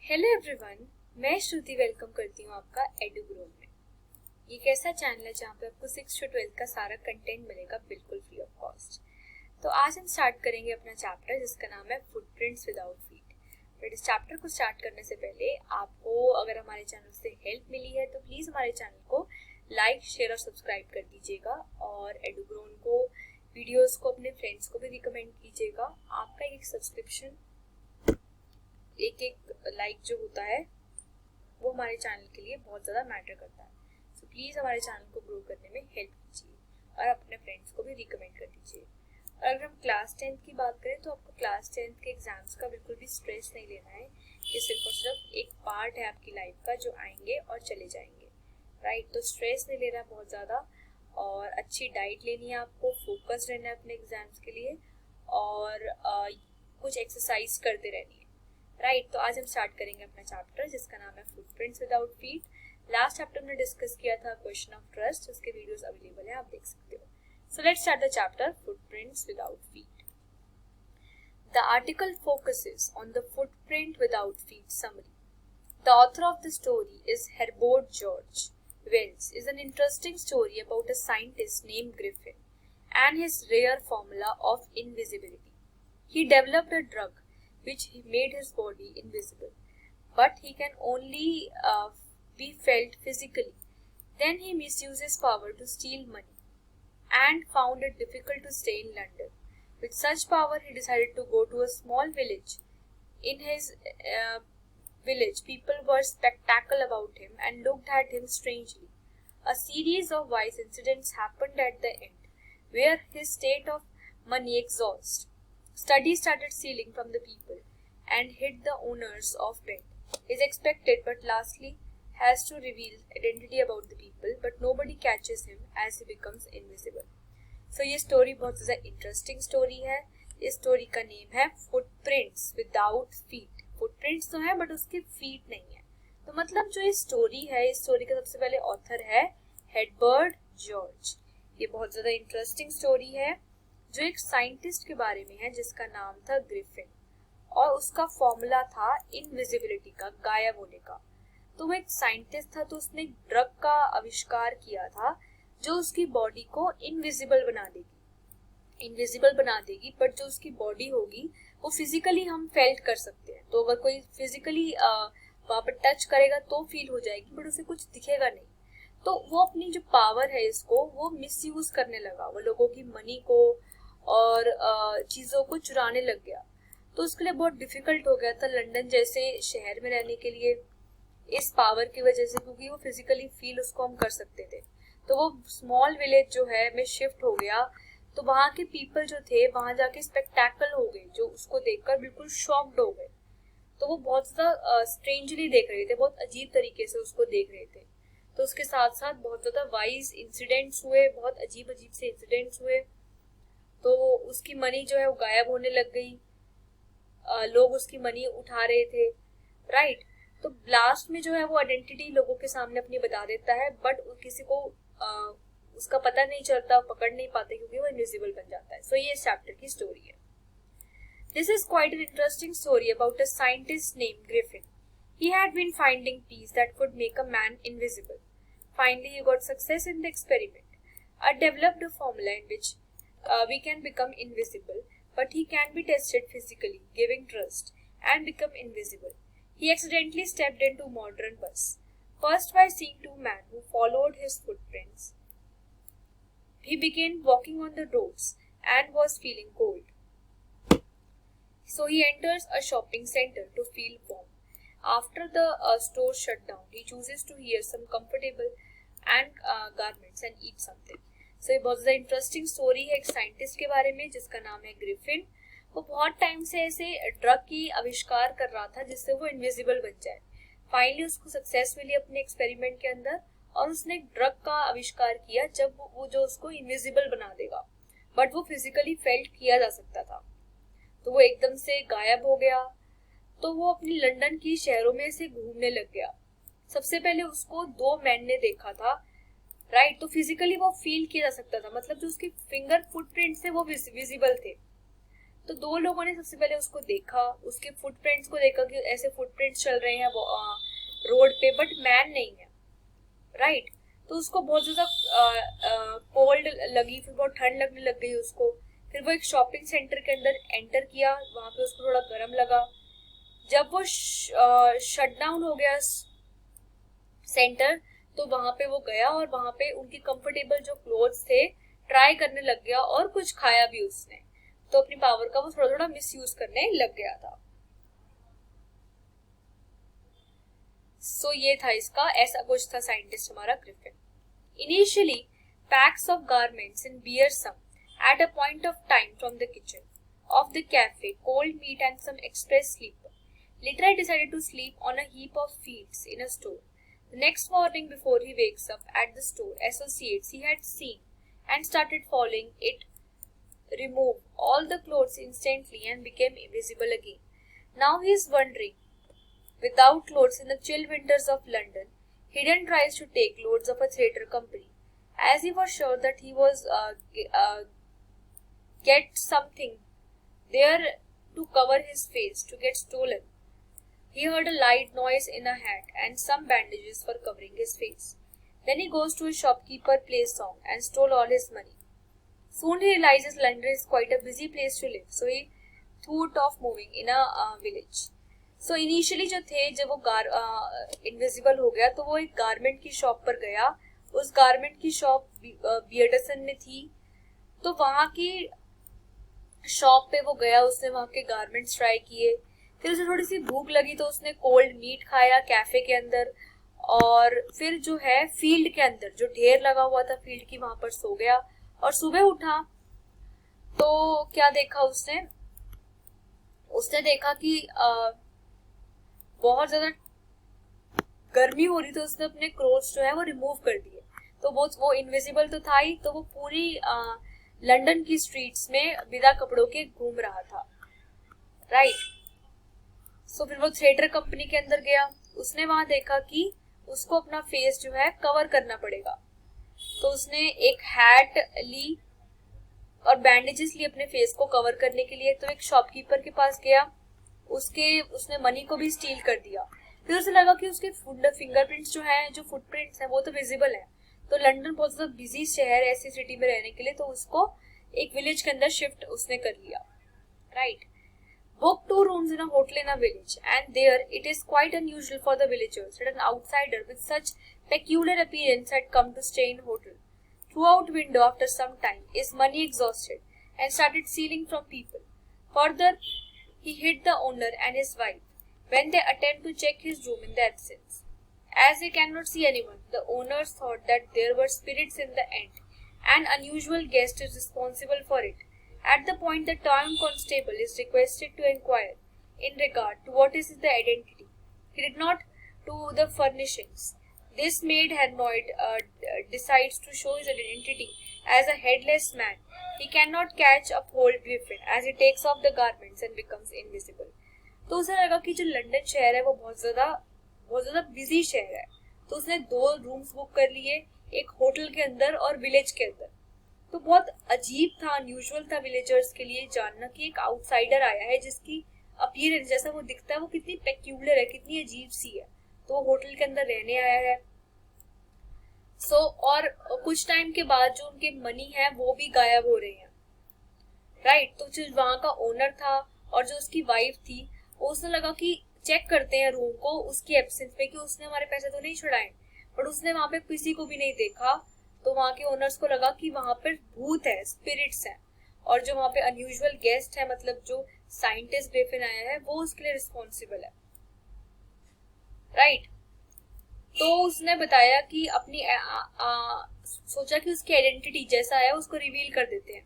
Hello everyone, मैं श्रुति welcome करती हूँ आपका एडुग्रो में। ये एक ऐसा चैनल है जहाँ पे आपको 6 to 12 का सारा कंटेंट मिलेगा बिल्कुल फ्री ऑफ कॉस्ट। तो आज हम स्टार्ट करेंगे अपना चैप्टर जिसका नाम है फुटप्रिंट्स विदाउट फीट। बट इस चैप्टर को स्टार्ट करने से पहले आपको अगर हमारे चैनल से हेल्प मिली है तो प्लीज़ हमारे चैनल को लाइक, शेयर और सब्सक्राइब कर दीजिएगा और एडुग्रोन को वीडियोज़ को अपने फ्रेंड्स को भी रिकमेंड कीजिएगा। आपका एक सब्सक्रिप्शन, एक लाइक जो होता है वो हमारे चैनल के लिए बहुत ज़्यादा मैटर करता है। सो प्लीज़ हमारे चैनल को ग्रो करने में हेल्प कीजिए और अपने फ्रेंड्स को भी रिकमेंड कर दीजिए। और अगर हम क्लास 10th की बात करें तो आपको क्लास 10th के एग्जाम्स का बिल्कुल भी स्ट्रेस नहीं लेना है। ये सिर्फ और सिर्फ एक पार्ट है आपकी लाइफ का जो आएंगे और चले जाएंगे, राइट। तो स्ट्रेस नहीं लेना बहुत ज़्यादा और अच्छी डाइट लेनी है, आपको फोकस रहना है अपने एग्जाम्स के लिए और कुछ एक्सरसाइज करते रहनी है, राइट। तो आज हम स्टार्ट करेंगे अपना चैप्टर जिसका नाम है footprints without feet. Last chapter में डिस्कस किया था क्वेश्चन ऑफ ट्रस्ट, उसके वीडियोस अवेलेबल है, आप देख सकते हो। So let's start the chapter footprints without feet. The article focuses on the footprint without feet summary. The author of the story is Herbert George Wells is an interesting story about a scientist named Griffin and his rare formula of invisibility. He developed a drug which made his body invisible, but he can only be felt physically. Then he misused his power to steal money and found it difficult to stay in London. With such power, he decided to go to a small village. In his village, people were spectacle about him and looked at him strangely. A series of wise incidents happened at the end, where his state of money exhaust. Study started stealing from the people and hid the owners of rent. Is expected, but lastly has to reveal identity about the people, but nobody catches him as he becomes invisible. So ये story बहुत ज़्यादा interesting story है। इस story का name है footprints without feet. Footprints तो है but उसके फीट नहीं है। तो मतलब जो ये स्टोरी है, इस स्टोरी का सबसे पहले ऑथर है हेरबर्ट जॉर्ज। ये बहुत ज़्यादा इंटरेस्टिंग स्टोरी है जो एक साइंटिस्ट के बारे में है जिसका नाम था ग्रिफिन और उसका फॉर्मूला था इनविजिबिलिटी का, गायब होने का। तो वो एक साइंटिस्ट था, तो उसने एक ड्रग का आविष्कार किया था जो उसकी बॉडी को इनविजिबल बना देगी, बट जो उसकी बॉडी होगी वो फिजिकली हम फेल्ट कर सकते हैं। तो अगर कोई फिजिकली वहाँ पर टच करेगा तो फील हो जाएगी, बट उसे कुछ दिखेगा नहीं। तो वो अपनी जो पावर है इसको वो मिसयूज करने लगा, वो लोगों की मनी को और चीज़ों को चुराने लग गया। तो उसके लिए बहुत डिफिकल्ट हो गया था लंदन जैसे शहर में रहने के लिए इस पावर की वजह से, क्योंकि वो फिजिकली फील उसको हम कर सकते थे। तो वो स्मॉल विलेज जो है में शिफ्ट हो गया। तो वहाँ के पीपल जो थे वहाँ जाके स्पेक्टेकल हो गए, जो उसको देखकर बिल्कुल शॉक्ड हो गए। तो वो बहुत ज़्यादा स्ट्रेंजली देख रहे थे, बहुत अजीब तरीके से उसको देख रहे थे। तो उसके साथ साथ बहुत ज़्यादा वाइज इंसिडेंट्स हुए, बहुत अजीब अजीब से इंसिडेंट्स हुए। तो उसकी मनी जो है वो गायब होने लग गई, लोग उसकी मनी उठा रहे थे, राइट। तो लास्ट में जो है वो आइडेंटिटी लोगों के सामने अपनी बता देता है, बट किसी को उसका पता नहीं चलता, पकड़ नहीं पाते क्योंकि वो इनविजिबल बन जाता है। सो ये इस चैप्टर की स्टोरी है। This is quite an interesting story about a scientist named Griffin. He had been finding peas that could make a man invisible. Finally, he got success in the experiment. Developed a formula in which we can become invisible, but he can be tested physically, giving trust, and become invisible. He accidentally stepped into a modern bus. First, by seeing two men who followed his footprints, he began walking on the roads and was feeling cold. So he enters a shopping center to feel warm. After the store shut down, he chooses to wear some comfortable and garments and eat something. So ये बहुत ज़्यादा interesting story है एक scientist के बारे में जिसका नाम है ग्रिफिन। वो बहुत टाइम से ऐसे ड्रग की आविष्कार कर रहा था जिससे वो इनविजिबल बन जाए। फाइनली उसको सक्सेस मिली अपने एक्सपेरिमेंट के अंदर और उसने एक ड्रग का आविष्कार किया जब वो जो उसको इनविजिबल बना देगा, बट वो फिजिकली फेल्ट किया जा सकता था। तो वो एकदम से गायब हो गया। तो वो अपनी लंदन की शहरों में से घूमने लग गया। सबसे पहले उसको दो मैन ने देखा था, राइट। तो फिजिकली वो फील किया जा सकता था, मतलब जो उसके फिंगर फुटप्रिंट्स थे वो विजिबल थे। तो दो लोगों ने सबसे पहले उसको देखा, उसके फुटप्रिंट्स को देखा कि ऐसे फुटप्रिंट्स चल रहे हैं रोड पे, बट मैन नहीं है, राइट। तो उसको बहुत ज्यादा कोल्ड लगी, फिर बहुत ठंड लगने लग गई उसको। फिर वो एक शॉपिंग सेंटर के अंदर एंटर किया, वहां पे उसको थोड़ा गर्म लगा। जब वो शट डाउन हो गया सेंटर, तो वहां पे वो गया और वहां पे उनकी कंफर्टेबल जो क्लोथ्स थे ट्राई करने लग गया, और कुछ खाया भी उसने। तो अपनी पावर का वो थोड़ा थोड़ा मिसयूज करने लग गया था। सो ये था इसका, ऐसा कुछ था साइंटिस्ट हमारा Griffin. Initially packs of garments in beer some at a point of time from the kitchen of the cafe, cold meat and some express sleeper. Later I decided to sleep on a heap of feeds in a store. The next morning before he wakes up at the store, associates he had seen and started following it remove all the clothes instantly and became invisible again. Now he is wandering without clothes in the chill winters of London. He then tries to take loads of a theatre company, as he was sure that he was get something there to cover his face to get stolen. He heard a light noise in a hat and some bandages for covering his face. Then he goes to a shopkeeper, plays song and stole all his money. Soon he realizes London is quite a busy place to live, so he thought of moving in a village. So initially जो थे, जब वो invisible हो गया तो वो एक garment की शॉप पर गया। उस गारमेंट की शॉप बियर्डसन में थी, तो वहां की शॉप पे वो गया, उसने वहां के गारमेंट्स ट्राई किए। फिर उसे थोड़ी सी भूख लगी तो उसने कोल्ड मीट खाया कैफे के अंदर, और फिर जो है फील्ड के अंदर जो ढेर लगा हुआ था फील्ड की, वहां पर सो गया। और सुबह उठा तो क्या देखा उसने देखा कि बहुत ज्यादा गर्मी हो रही, तो उसने अपने क्लोथ्स जो है वो रिमूव कर दिए। तो वो इनविजिबल तो था ही, तो वो पूरी लंदन की स्ट्रीट्स में बिना कपड़ों के घूम रहा था, राइट। सो फिर वो थिएटर कंपनी के अंदर गया, उसने वहां देखा कि उसको अपना फेस जो है कवर करना पड़ेगा। तो उसने एक हैट ली और बैंडेजेस ली अपने फेस को कवर करने के लिए। तो एक शॉपकीपर के पास गया, उसने मनी को भी स्टील कर दिया। फिर उसे लगा कि उसके फिंगरप्रिंट्स जो है, जो फुटप्रिंट्स हैं, वो तो विजिबल है। तो लंदन बहुत ज्यादा बिजी शहर है ऐसी सिटी में रहने के लिए, तो उसको एक विलेज के अंदर शिफ्ट उसने कर लिया, right. Book 2 rooms in a hotel in a village, and there it is quite unusual for the villagers that an outsider with such peculiar appearance had come to stay in hotel. Throughout window after some time is money exhausted and started stealing from people. Further, he hid the owner and his wife when they attempt to check his room in the absence. As they cannot see anyone, the owners thought that there were spirits in the end. An unusual guest is responsible for it. At the point, the town constable is requested to inquire in regard to what is the identity. He did not do the furnishings. This maid Hernoid decides to show his identity as a headless man. He cannot catch a whole griffin as he takes off the garments and becomes invisible. तो उसे लगा कि जो London शहर है वो बहुत ज्यादा बिजी शहर है, तो उसने 2 रूम्स बुक कर लिए, एक होटल के अंदर और विलेज के अंदर। तो बहुत अजीब था, अनयूजुअल था विलेजर्स के लिए जानना कि एक आउटसाइडर आया है जिसकी अपीयरेंस, जैसा वो दिखता है, वो कितनी पेक्यूलर है, कितनी अजीब सी है। तो वो होटल के अंदर रहने आया है। और कुछ टाइम के बाद जो उनके मनी है वो भी गायब हो रहे हैं, राइट। तो जो वहां का ओनर था और जो उसकी वाइफ थी, उसने लगा कि चेक करते हैं रूम को उसकी एब्सेंस में कि उसने हमारे पैसे तो नहीं छुड़ाए, बट उसने वहां पे किसी को भी नहीं देखा। तो वहां के ओनर्स को लगा कि वहां पर भूत है, स्पिरिट्स हैं, और जो वहां पे अनयूजुअल गेस्ट है, मतलब जो साइंटिस्ट ग्रिफिन आया है, वो उसके लिए रिस्पॉन्सिबल है, राइट। तो उसने बताया कि अपनी सोचा कि उसकी आइडेंटिटी जैसा है उसको रिवील कर देते हैं।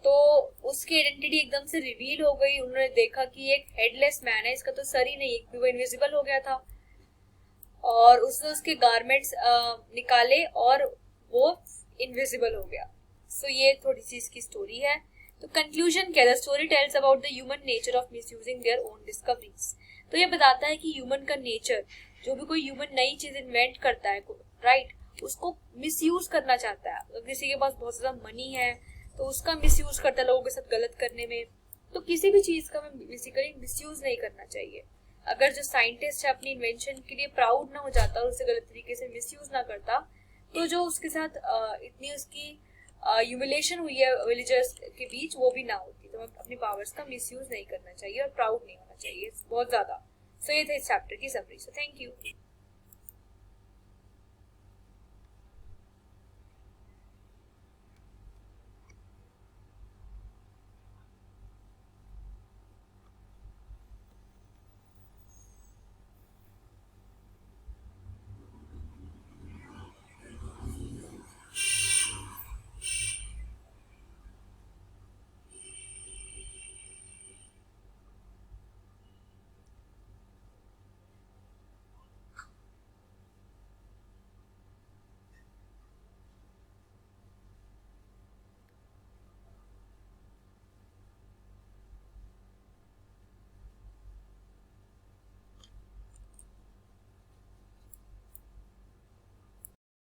तो उसकी आइडेंटिटी एकदम से रिवील हो गई। उन्होंने देखा कि एक हेडलेस मैन है, इसका तो सर ही नहीं, वो इनविजिबल हो गया था। और उसने उसके गारमेंट्स निकाले और वो इनविजिबल हो गया। सो ये थोड़ी सी इसकी स्टोरी है। तो कंक्लूजन क्या है? The story tells about the human nature of misusing their own discoveries. तो ये बताता है कि ह्यूमन का नेचर, जो भी कोई ह्यूमन नई चीज इन्वेंट करता है, राइट, उसको मिसयूज करना चाहता है। अगर किसी के पास बहुत ज्यादा मनी है तो उसका मिसयूज करता है लोगों के साथ गलत करने में। तो किसी भी चीज का बेसिकली मिसयूज नहीं करना चाहिए। अगर जो साइंटिस्ट है अपनी इन्वेंशन के लिए प्राउड ना हो जाता और उसे गलत तरीके से मिसयूज ना करता, तो जो उसके साथ इतनी उसकी ह्यूमिलेशन हुई है विलेजर्स के बीच वो भी ना होती। तो अपनी पावर्स का मिसयूज नहीं करना चाहिए और प्राउड नहीं होना चाहिए बहुत ज्यादा। सो ये थे इस चैप्टर की समरी। So thank you.